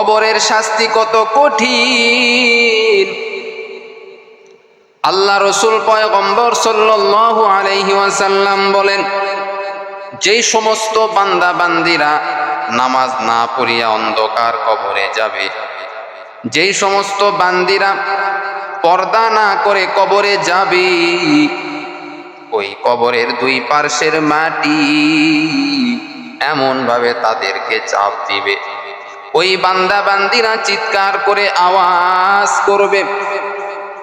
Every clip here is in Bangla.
কবরের শাস্তি কত কঠিন। আল্লাহ রসুল পয়গম্বর সাল্লাল্লাহু আলাইহি ওয়াসাল্লাম বলেন, যেই সমস্ত বান্দা বান্দিরা নামাজ না পড়িয়া অন্ধকার কবরে যাবে, যেই সমস্ত বান্দিরা পর্দা না করে কবরে যাবে, ওই কবরের দুই পার্শ্বের মাটি এমন ভাবে তাদেরকে চাপ দিবে, ওই বান্দা বান্দিরা চিৎকার করে আওয়াজ করবে,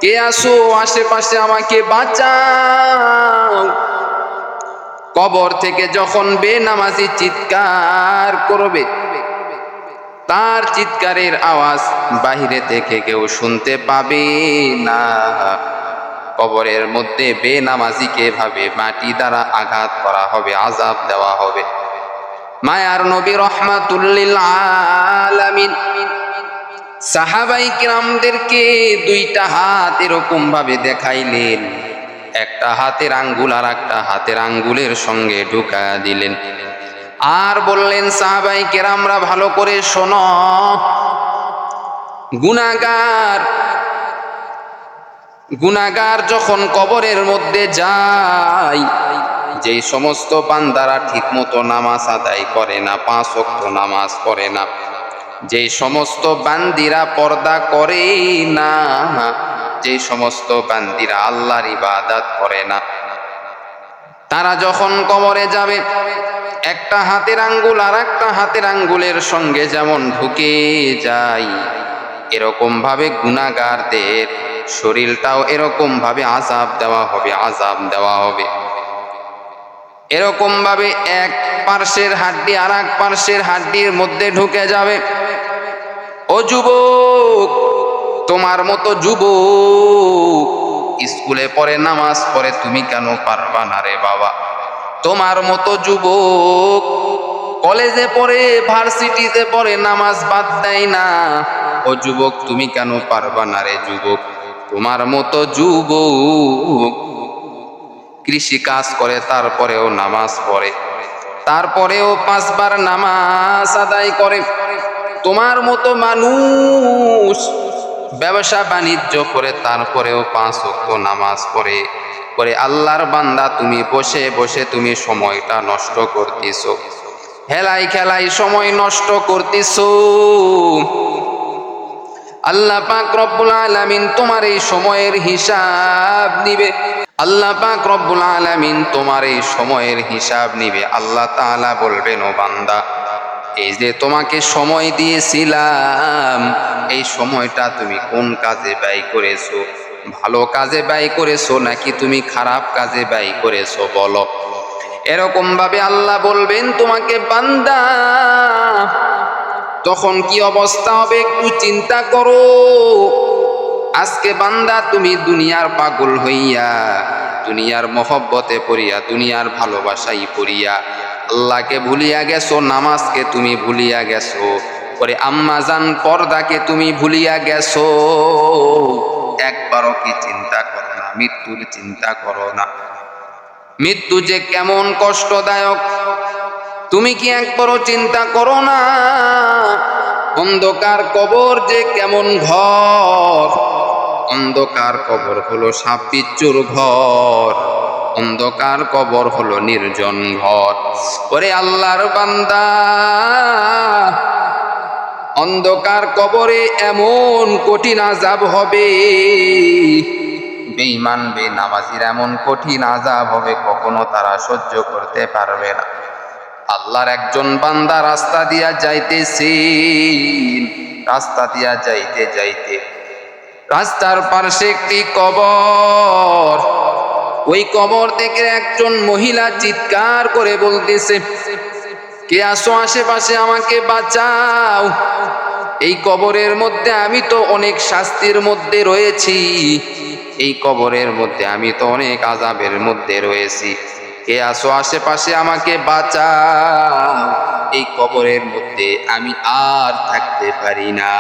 কে আসো আশেপাশে, আমাকে বাঁচাও। কবর থেকে যখন বেনামাজি চিৎকার করবে, তার চিৎকারের আওয়াজ বাহিরে থেকে কেউ শুনতে পাবে না। কবরের মধ্যে বেনামাজিকে ভাবে মাটি দ্বারা আঘাত করা হবে, আযাব দেওয়া হবে। মায়ার নবী রাহমাতুল লিল আলামিন সাহাবায়ে কিরামদেরকে দুইটা হাত এরকম ভাবে দেখাইলেন, একটা হাতের আঙ্গুল আর একটা হাতের আঙ্গুলের সঙ্গে ঢুকা দিলেন, আর বললেন, সাহাবায়ে কেরামরা ভালো করে শোনো, গুনাহগার যখন কবরের মধ্যে যায়, যেই সমস্ত বান্দারা ঠিক মতো নামাজ আদায় করে না, 5 ওয়াক্ত নামাজ পড়ে না, যেই সমস্ত বান্দিরা পর্দা করে না, যেই সমস্ত বান্দিরা আল্লাহর ইবাদত করে না, তারা যখন কবরে যাবে, একটা হাতের আঙ্গুল আর একটা হাতের আঙ্গুলের সঙ্গে যেমন ঢুকে যায়, এরকম ভাবে গুনাহগারদের শরীরটাও এরকম ভাবে আযাব দেওয়া হবে, আযাব দেওয়া হবে। এরকম ভাবে এক পার্শ্বের হাড্ডি আর এক পার্শ্বের হাড্ডির মধ্যে ঢুকে যাবে। ও যুবক, তোমার মতো যুবক স্কুলে পড়ে নামাজ পড়ে, তুমি কেন পারবা না রে বাবা? তোমার মতো যুবক কলেজে পড়ে, ভার্সিটিতে পড়ে, নামাজ বাদ দেয় না, ও যুবক তুমি কেন পারবা না রে যুবক? তোমার মতো যুবক কৃষি কাজ করে, তারপরেও নামাজ পড়ে, তারপরেও 5 বার নামাজ আদায় করে। তোমার মতো মানুষ ব্যবসা বাণিজ্য করে, তারপরেও 5 ওয়াক্ত নামাজ পড়ে। করে আল্লাহর বান্দা, তুমি বসে বসে তুমি সময়টা নষ্ট করতেছো, হেলাই খেলাই সময় নষ্ট করতেছো। আল্লাহ পাক রব্বুল আলামিন তোমার এই সময়ের হিসাব নিবে। আল্লাহ পাক রব্বুল আলামিন তোমার এই সময়ের হিসাব নিবে। আল্লাহ তাআলা বলবেন, ও বান্দা, এই যে তোমাকে সময় দিয়েছিলাম, এই সময়টা তুমি কোন কাজে ব্যয় করেছো? ভালো কাজে ব্যয় করেছো নাকি তুমি খারাপ কাজে ব্যয় করেছো বলো? এরকম ভাবে আল্লাহ বলবেন তোমাকে, বান্দা, তখন কি অবস্থা হবে একটু চিন্তা করো। আজকে বান্দা তুমি দুনিয়ার পাগল হইয়া, দুনিয়ার মহব্বতে পড়িয়া, দুনিয়ার ভালোবাসাই পড়িয়া আল্লাহকে ভুলিয়া গেছো, নামাজকে তুমি ভুলিয়া গেছো, পরে আম্মাজান পর্দাকে তুমি ভুলিয়া গেছো। একবারও কি চিন্তা করো না? মৃত্যুর চিন্তা করো না? মৃত্যু যে কেমন কষ্টদায়ক তুমি কি একবারও চিন্তা করো না? অন্ধকার কবর যে কেমন ঘর। অন্ধকার কবর হলো সাপ বিচ্ছুর ঘর, অন্ধকার কবর হলো নির্জন ঘর। ওরে আল্লাহর বান্দা, অন্ধকার কবরে এমন কঠিন আযাব হবে, বেঈমান বেনামাজির এমন কঠিন আযাব হবে, কখনো তারা সহ্য করতে পারবে না। আল্লাহর একজন বান্দা রাস্তা দিয়া যাইতেছে, রাস্তা দিয়া যাইতে যাইতে রাস্তার পাশে একটি কবর। ওই কবর থেকে একজন মহিলা চিৎকার করে বলতেছে, কে আসো আশেপাশে, আমাকে বাঁচাও। এই কবরের মধ্যে আমি তো অনেক শাস্তির মধ্যে রয়েছি, এই কবরের মধ্যে আমি তো অনেক আযাবের মধ্যে রয়েছি, কে আসো আশেপাশে, আমাকে বাঁচাও। এই কবরের মধ্যে আমি আর থাকতে পারি না।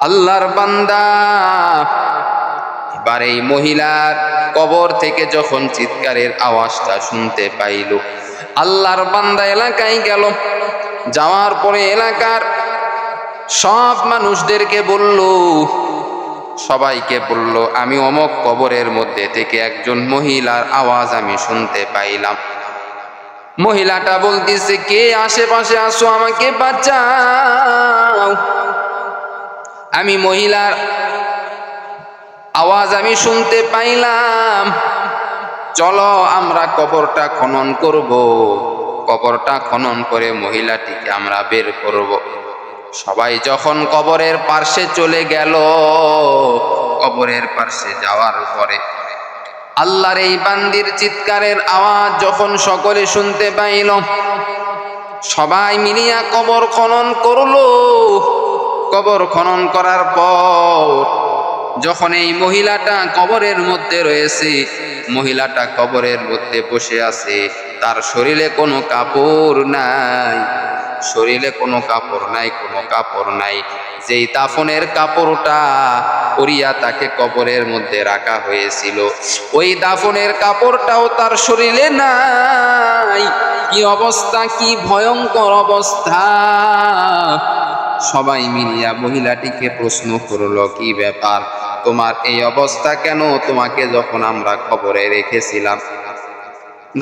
আল্লাহর বান্দা এবার এই মহিলার কবর থেকে যখন চিৎকারের আওয়াজটা শুনতে পাইল, আল্লাহর বান্দা এলাকায় গেল। যাওয়ার পরে এলাকার সব মানুষদেরকে বলল, সবাইকে বলল, আমি অমক কবরের মধ্যে থেকে একজন মহিলার আওয়াজ আমি শুনতে পাইলাম। মহিলাটা বলতেছে, কে আশেপাশে আসো, আমাকে বাঁচাও। আমি মহিলার আওয়াজ আমি শুনতে পাইলাম, চলো আমরা কবরটা খনন করব, কবরটা খনন করে মহিলাটিকে আমরা বের করব। সবাই যখন কবরের পার্শ্বে চলে গেল, কবরের পার্শ্বে যাওয়ার পরে আল্লাহর এই বান্দির চিৎকারের আওয়াজ যখন সকলে শুনতে পাইল, সবাই মিলিয়া কবর খনন করলো। কবর খনন করার পর যখন এই মহিলাটা কবরের মধ্যে রয়েছে, মহিলাটা কবরের মধ্যে বসে আছে, তার শরীরে কোনো কাপড় নাই, শরীরে কোনো কাপড় নাই, কোনো কাপড় নাই। যেই দাফনের কাপড়টা পরিয়া তাকে কবরের মধ্যে রাখা হয়েছিল, ওই দাফনের কাপড়টাও তার শরীরে নাই। কি অবস্থা, কি ভয়ঙ্কর অবস্থা! সবাই মিলিয়া মহিলাটিকে প্রশ্ন করলো, কি ব্যাপার, তোমার এই অবস্থা কেন? তোমাকে যখন আমরা কবরে রেখেছিলাম,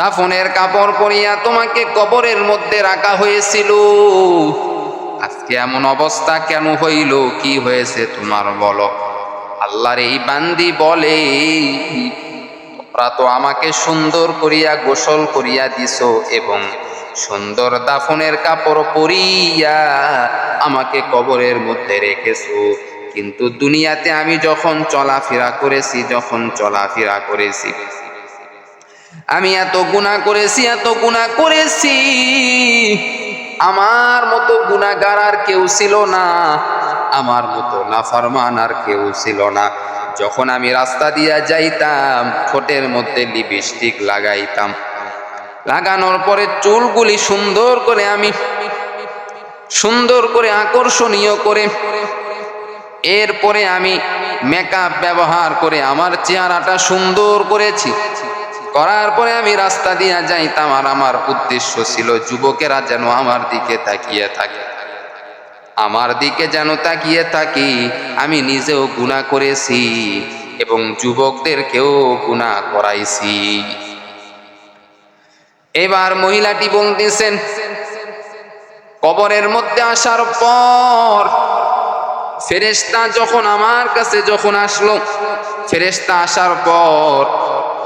দাফনের কাপড় পরিয়া তোমাকে কবরের মধ্যে রাখা হয়েছিল, আজকে এমন অবস্থা কেন হইল? কি হয়েছে তোমার, বলো। আল্লাহর এই বান্দি বলে, তোমরা তো আমাকে সুন্দর করিয়া গোসল করিয়া দিছো এবং সুন্দর দাফনের কাপড় পরিয়া আমাকে কবরের মধ্যে রেখেছো, কিন্তু দুনিয়াতে আমি যখন চলাফেরা করেছি, আমি এত গুনাহ করেছি, এত গুনাহ করেছি, আমার মতো গুনাহগার আর কেউ ছিল না, আমার মতো নাফরমান আর কেউ ছিল না। যখন আমি রাস্তা দিয়া যাইতাম, ঠোঁটের মধ্যে লিপস্টিক লাগাইতাম, লাগানোর পরে চুলগুলি সুন্দর করে আকর্ষণীয় করে, এরপরে আমি মেকআপ ব্যবহার করে আমার চেহারাটা সুন্দর করেছি। করার পরে আমি রাস্তা দিয়া যাইতাম, আর আমার উদ্দেশ্য ছিল যুবকেরা যেন আমার দিকে তাকিয়ে থাকে, আমার দিকে যেন তাকিয়ে থাকি। আমি নিজেও গুনাহ করেছি এবং যুবকদেরকেও গুনাহ করাইছি। এবার মহিলাটি বলতেছেন, কবরের মধ্যে আসার পর ফেরেশতা যখন আমার কাছে আসলো, ফেরেশতা আসার পর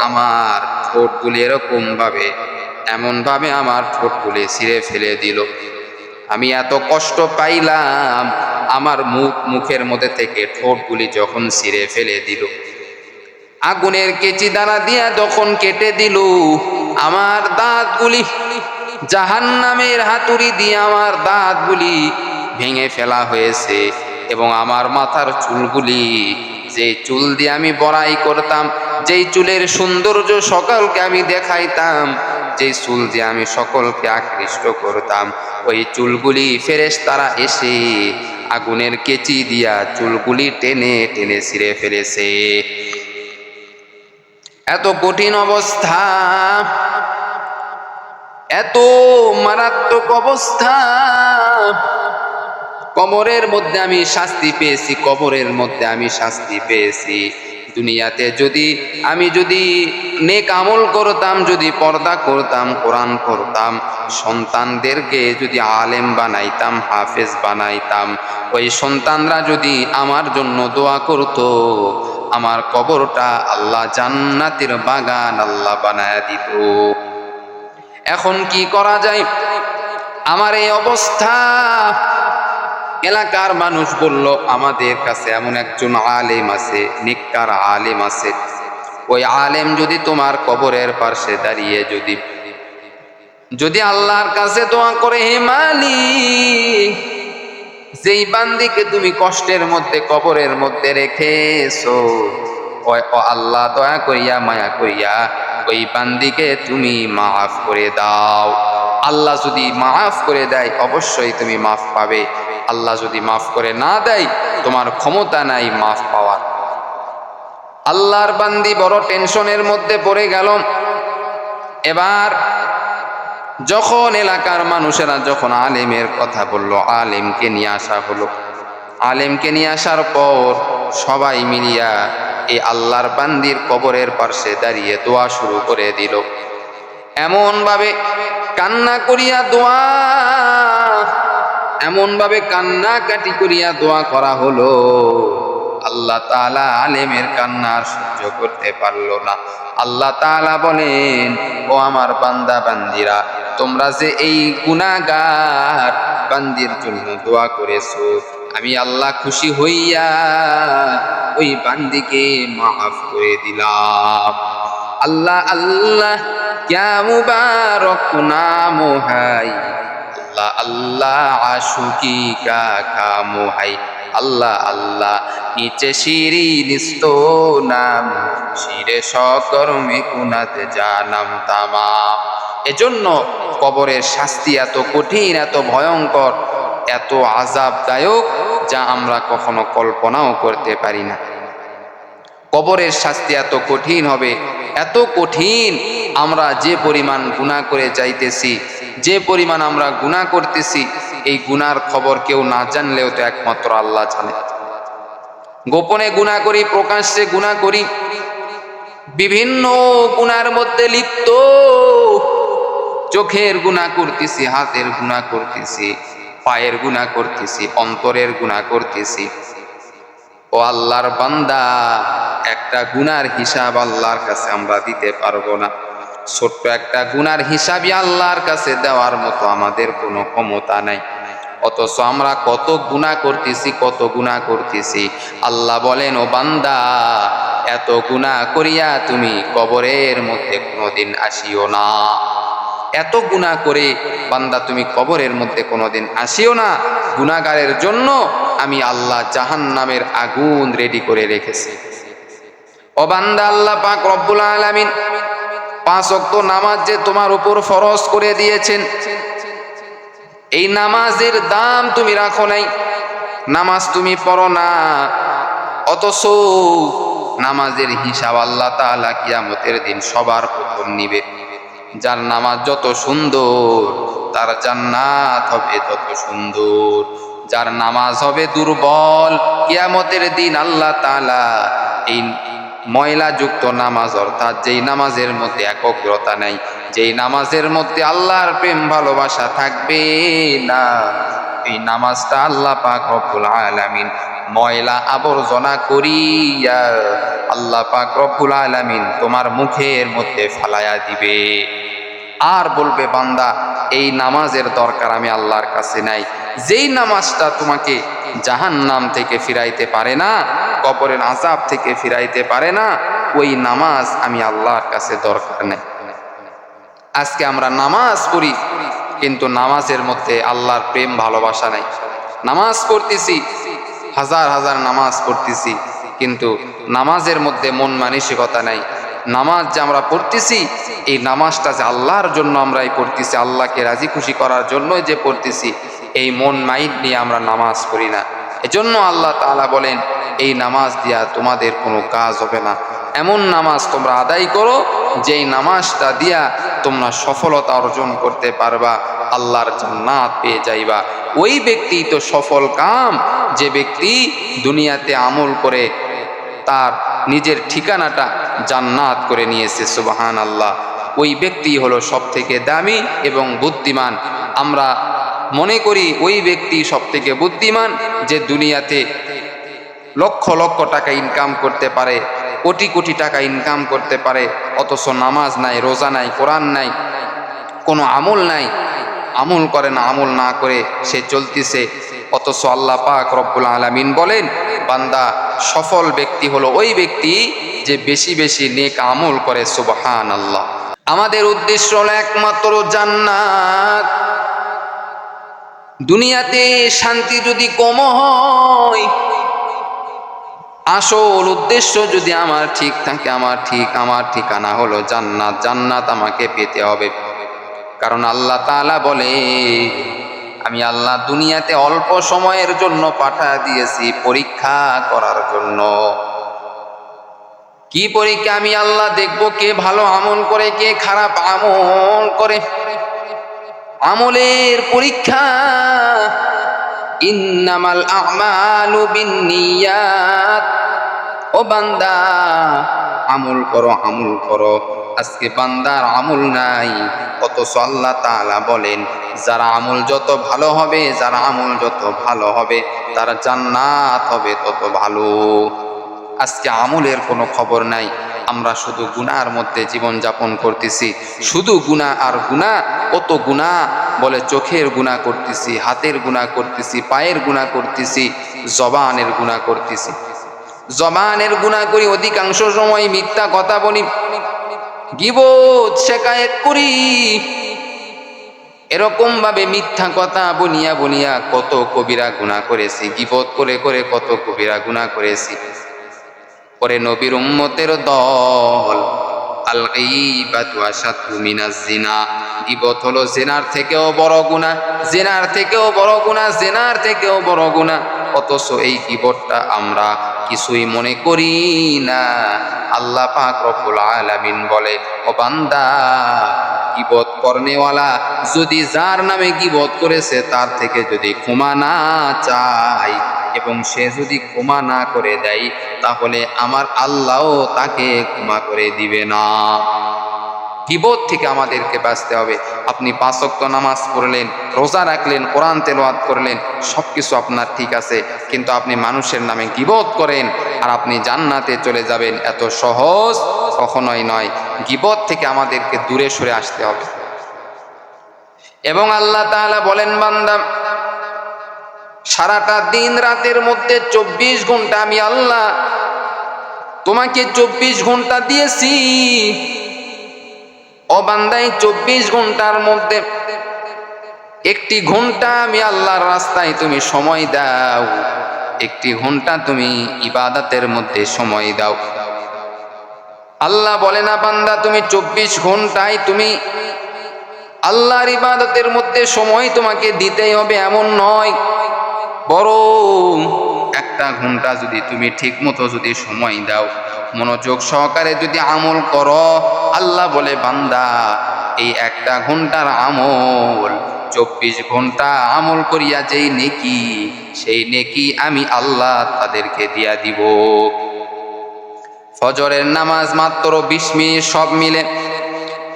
আমার ঠোঁটগুলি এমন ভাবে আমার ঠোঁটগুলি ছিঁড়ে ফেলে দিল। আমি এত কষ্ট পাইলাম, আমার মুখের মধ্যে থেকে ঠোঁটগুলি যখন ছিঁড়ে ফেলে দিল, আগুনের কেচি দ্বারা দিয়া যখন কেটে দিল, আমার দাঁতগুলি, জাহান্নামের হাতুড়ি দিয়ে আমার দাঁতগুলি ভেঙে ফেলা হয়েছে এবং আমার মাথার চুলগুলি, যেই চুল দিয়ে আমি বড়াই করতাম, যেই চুলের সৌন্দর্য সকলকে আমি দেখাইতাম, যেই চুল দিয়ে আমি সকলকে আকৃষ্ট করতাম, ওই চুলগুলি ফেরেশতারা এসে আগুনের কেচি দিয়া চুলগুলি টেনে টেনে ছিঁড়ে ফেলেছে। এত কঠিন অবস্থা, এত মারাত্মক অবস্থা। কবরের মধ্যে আমি শাস্তি পেয়েছি, কবরের মধ্যে আমি শাস্তি পেয়েছি। দুনিয়াতে আমি যদি নেক আমল করতাম, যদি পর্দা করতাম, কোরআন পড়তাম, সন্তানদেরকে যদি আলেম বানাইতাম, হাফেজ বানাইতাম, ওই সন্তানরা যদি আমার জন্য দোয়া করত, আমার কবরটা আল্লাহ জান্নাতের বাগান আল্লাহ বানায়া দিত। এখন কি করা যায়? আমার এই অবস্থা, এলাকার মানুষ বলল, আমাদের কাছে এমন একজন আলেম আছে, নেককার আলেম আছে, ওই আলেম যদি তোমার কবরের পাশে দাঁড়িয়ে যদি আল্লাহর কাছে দোয়া করে, হে মালিক, যেই বান্দিকে তুমি কষ্টের মধ্যে কবরের মধ্যে রেখেছো, ও আল্লাহ দয়া করিয়া মায়া করিয়া ওই বান্দিকে তুমি মাফ করে দাও। আল্লাহ যদি মাফ করে দেয়, অবশ্যই তুমি মাফ পাবে। আল্লাহ যদি মাফ করে না দেয়, তোমার ক্ষমতা নাই মাফ পাওয়ার। আল্লাহর বান্দি বড় টেনশনের মধ্যে পড়ে গেল। এবার যখন এলাকার মানুষেরা যখন আলেমের কথা বলল, আলেমকে নিয়ে আসা হলো। আলেমকে নিয়ে আসার পর সবাই মিলিয়া এই আল্লাহর বান্দির কবরের পাশে দাঁড়িয়ে দোয়া শুরু করে দিল। এমন ভাবে কান্না করিয়া দোয়া, এমন ভাবে কান্নাকাটি করিয়া দোয়া করা হলো, আল্লাহ তাআলা আলেমের কান্না আর সহ্য করতে পারল না। আল্লাহ তাআলা বলেন, ও আমার বান্দা বান্দিরা, তোমরা যে এই গুনাহগার বান্দির জন্য দোয়া করেছো, আমি আল্লাহ খুশি হইয়া ওই বান্দিকে মাফ করে দিলাম। আল্লাহ আল্লাহ ক্যা মুবারক নাম হাই, আল্লাহ আল্লাহ আশুকি কা কাম হাই, আল্লাহ আল্লাহ নিচে শিরি নিস্ত নাম, শিরে সকর্মে কুনাতে জানাম তামাম। এজন্য কবরের শাস্তি এত কঠিন, এত ভয়ঙ্কর, এত আযাবদায়ক, যা আমরা কখনো কল্পনাও করতে পারি না। কবরের শাস্তি এত কঠিন হবে, এত কঠিন। আমরা যে পরিমাণ গুনাহ করে যাইতেছি, যে পরিমাণ আমরা গুনাহ করতেছি, এই গুনার খবর কেউ না জানলেও তো একমাত্র আল্লাহ জানে। গোপনে গুনাহ করি, প্রকাশ্যে গুনাহ করি, বিভিন্ন গুনার মধ্যে লিপ্ত। চোখের গুনাহ করতেছি, হাতের গুনাহ করতেছি, পায়ের গুনাহ করতেছি, অন্তরের গুনাহ করতেছি। ও আল্লাহর বান্দা, একটা গুনার হিসাব আল্লাহর কাছে আমরা দিতে পারবো না। ছোট্ট একটা গুনার হিসাবই আল্লাহর কাছে দেওয়ার মতো আমাদের কোনো ক্ষমতা নাই। অথচ আমরা কত গুনাহ করতেছি, কত গুনাহ করতেছি। আল্লাহ বলেন, ও বান্দা, এত গুনাহ করিয়া তুমি কবরের মধ্যে কোনোদিন আসিও না। এত গুনাহ করে বান্দা তুমি কবরের মধ্যে কোনোদিন আসিও না। গুনাহগারের জন্য আমি আল্লাহ জাহান্নামের আগুন রেডি করে রেখেছি। ও বান্দা, আল্লাহ পাক রব্বুল আলামিন 5 ওয়াক্ত নামাজ যে তোমার উপর ফরজ করে দিয়েছেন, এই নামাজের দাম তুমি রাখো নাই, নামাজ তুমি পড়ো না। অথচ নামাজের হিসাব আল্লাহ তাআলা কিয়ামতের দিন সবার প্রথম নিবে। যার নামাজ যত সুন্দর, তার জান্নাত হবে তত সুন্দর। যার নামাজ হবে দুর্বল, কিয়ামতের দিন আল্লাহ তাআলা এই ময়লাযুক্ত নামাজ, অর্থাৎ যেই নামাজের মধ্যে একগ্রতা নাই, যেই নামাজের মধ্যে আল্লাহর প্রেম ভালোবাসা থাকবে না, এই নামাজটা আল্লাহ পাক রব্বুল আলামিন ময়লা আবর্জনা করিয়া আল্লাহ পাক রব্বুল আলামিন তোমার মুখের মধ্যে ফালাইয়া দিবে। আর বলবে, বান্দা, এই নামাজের দরকার আমি আল্লাহর কাছে নাই। যেই নামাজটা তোমাকে জাহান্নাম থেকে ফিরাইতে পারে না, কবরের আযাব থেকে ফিরাইতে পারে না, ওই নামাজ আমি আল্লাহর কাছে দরকার নেই। আজকে আমরা নামাজ পড়ি, কিন্তু নামাজের মধ্যে আল্লাহর প্রেম ভালোবাসা নাই। নামাজ পড়তেছি, হাজার হাজার নামাজ পড়তেছি, কিন্তু নামাজের মধ্যে মন মানসিকতা নাই। নামাজ যে আমরা পড়তেছি, এই নামাজটা যে আল্লাহর জন্য আমরাই পড়তেছি, আল্লাহকে রাজি খুশি করার জন্যই যে পড়তেছি, এই মন মাইন্ড নিয়ে আমরা নামাজ পড়ি না। এজন্য আল্লাহ তাআলা বলেন, এই নামাজ দিয়া তোমাদের কোনো কাজ হবে না। এমন নামাজ তোমরা আদায় করো, যেই নামাজটা দিয়া তোমরা সফলতা অর্জন করতে পারবা, আল্লাহর জান্নাত পেয়ে যাইবা। ওই ব্যক্তি তো সফল কাম, যে ব্যক্তি দুনিয়াতে আমল করে তার নিজের ঠিকানাটা জান্নাত করে নিয়েছে। সুবহানাল্লাহ। ওই ব্যক্তি হলো সব থেকে দামি এবং বুদ্ধিমান। আমরা মনে করি ওই ব্যক্তি সব থেকে বুদ্ধিমান, যে দুনিয়াতে লক্ষ লক্ষ টাকা ইনকাম করতে পারে, কোটি কোটি টাকা ইনকাম করতে পারে, অথচ নামাজ নাই, রোজা নাই, কোরআন নাই, কোনো আমল নাই, আমল করে না, আমল না করে সে চলতেছে। অথচ আল্লাহ পাক রব্বুল আলামিন বলেন, বান্দা, সফল ব্যক্তি হলো ওই ব্যক্তি যে বেশি বেশি নেক আমল করে। সুবহানাল্লাহ। আমাদের উদ্দেশ্য হলো একমাত্র জান্নাত। দুনিয়াতে শান্তি যদি কম হয়, আসল উদ্দেশ্য যদি আমার ঠিক থাকে, আমার ঠিকানা হলো জান্নাত। জান্নাত আমাকে পেতে হবে। কারণ আল্লাহ তাআলা বলে, আমি আল্লাহ দুনিয়াতে অল্প সময়ের জন্য পাঠিয়ে দিয়েছি পরীক্ষা করার জন্য। কি পরীক্ষা? আমি আল্লাহ দেখব কে ভালো আমল করে, কে খারাপ আমল করে। আমলের পরীক্ষা। ইন্নামাল আমালু বিন্নিয়াত। ও বান্দা, আমল করো, আমল করো। আজকে বান্দার আমল নাই, অথচ আল্লাহ তাআলা বলেন যারা আমল যত ভালো হবে, যারা আমল যত ভালো হবে, তার জান্নাত হবে তত ভালো। আজকে আমলের কোনো খবর নাই, আমরা শুধু গুনার মধ্যে জীবন যাপন করতেছি, শুধু গুনাহ আর গুনাহ। কত গুনাহ, বলে চোখের গুনাহ করতেছি, হাতের গুনাহ করতেছি, পায়ের গুনাহ করতেছি, জবানের গুনাহ করতেছি। জবানের গুনাহ করি, অধিকাংশ সময় মিথ্যা কথা বলি, গীবত শিকায়েত করি। এরকম ভাবে মিথ্যা কথা বলিয়া বলিয়া কত কবিরা গুনাহ করেছি, গীবত করে করে কত কবিরা গুনাহ করেছি। পরে নবীর উম্মতের দল, আল গীবাতু আশাদ্দু মিনাজ জিনা, গীবত হলো জিনার থেকেও বড় গুনাহ, জিনার থেকেও বড় গুনাহ, জিনার থেকেও বড় গুনাহ। অথচ এই গীবতটা আমরা কিছুই মনে করি না। আল্লাহ পাক রব্বুল আলামিন বলে, ও বান্দা, গীবত করনেওয়ালা যদি যার নামে গীবত করেছে তার থেকে যদি ক্ষমা না চায় এবং সে যদি ক্ষমা না করে দেয়, তাহলে আমার আল্লাহও তাকে ক্ষমা করে দিবে না। গীবত থেকে আমাদেরকে বাঁচতে হবে। আপনি 5 ওয়াক্ত নামাজ পড়লেন, রোজা রাখলেন, কোরআন তেলাওয়াত করলেন, সবকিছু আপনার ঠিক আছে, কিন্তু আপনি মানুষের নামে গীবত করেন আর আপনি জান্নাতে চলে যাবেন, এত সহজ কখনোই নয়। গীবত থেকে আমাদেরকে দূরে সরে আসতে হবে। এবং আল্লাহ তাআলা বলেন, বান্দা, সারাটা দিন রাতের মধ্যে 24 ঘন্টা আমি আল্লাহ তোমাকে 24 ঘন্টা দিয়েছি। ও বান্দা, এই 24 ঘন্টার মধ্যে একটি ঘন্টা আমি আল্লাহর রাস্তায় তুমি সময় দাও, একটি ঘন্টা তুমি ইবাদতের মধ্যে সময় দাও। আল্লাহ বলে না, বান্দা তুমি 24 ঘন্টায় তুমি আল্লাহর ইবাদতের মধ্যে সময় তোমাকে দিতেই হবে, এমন নয়। বরং একটা ঘন্টা যদি তুমি ঠিক মতো যদি সময় দাও, মনোযোগ সহকারে যদি আমল করো, আল্লাহ বলে, বান্দা, এই একটা ঘন্টার আমল 24 ঘন্টা আমল করিয়া যেই নেকি, সেই নেকি আমি আল্লাহ তাদেরকে দিয়া দিব। ফজরের নামাজ মাত্র 20 মিনিট, সব মিলে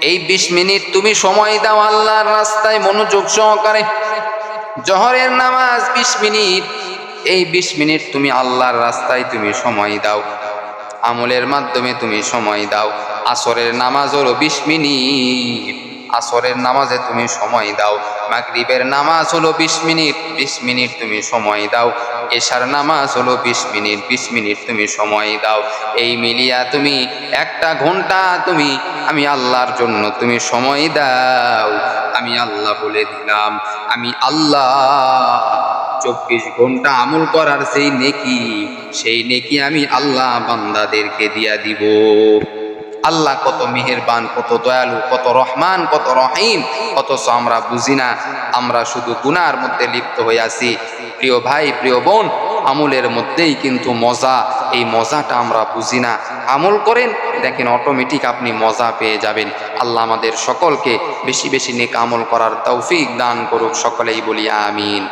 এই 20 মিনিট তুমি সময় দাও আল্লাহর রাস্তায় মনোযোগ সহকারে। জোহরের নামাজ 20 মিনিট, এই 20 মিনিট তুমি আল্লাহর রাস্তায় তুমি সময় দাও, আমলের মাধ্যমে তুমি সময় দাও। আসরের নামাজ হলো 20 মিনিট, আসরের নামাজে তুমি সময় দাও। মাগরিবের নামাজ হলো 20 মিনিট, 20 মিনিট তুমি সময় দাও। এশার নামাজ হলো 20 মিনিট, 20 মিনিট তুমি সময় দাও। এই মিলিয়া তুমি একটা ঘন্টা তুমি আমি আল্লাহর জন্য তুমি সময় দাও। আমি আল্লাহ বলে দিলাম, আমি আল্লাহ 24 ঘন্টা আমল করার সেই নেকি, সেই নেকি আমি আল্লাহ বান্দাদেরকে দিয়া দিব। আল্লাহ কত মেহেরবান, কত দয়ালু, কত রহমান, কত রহিম, অথচ আমরা বুঝি না। আমরা শুধু গুনার মধ্যে লিপ্ত হয়ে আছি। প্রিয় ভাই, প্রিয় বোন, আমলের মধ্যেই কিন্তু মজা, এই মজাটা আমরা বুঝি না। আমল করেন, দেখেন অটোমেটিক আপনি মজা পেয়ে যাবেন। আল্লাহ আমাদের সকলকে বেশি বেশি নেক আমল করার তৌফিক দান করুক, সকলেই বলি আমিন।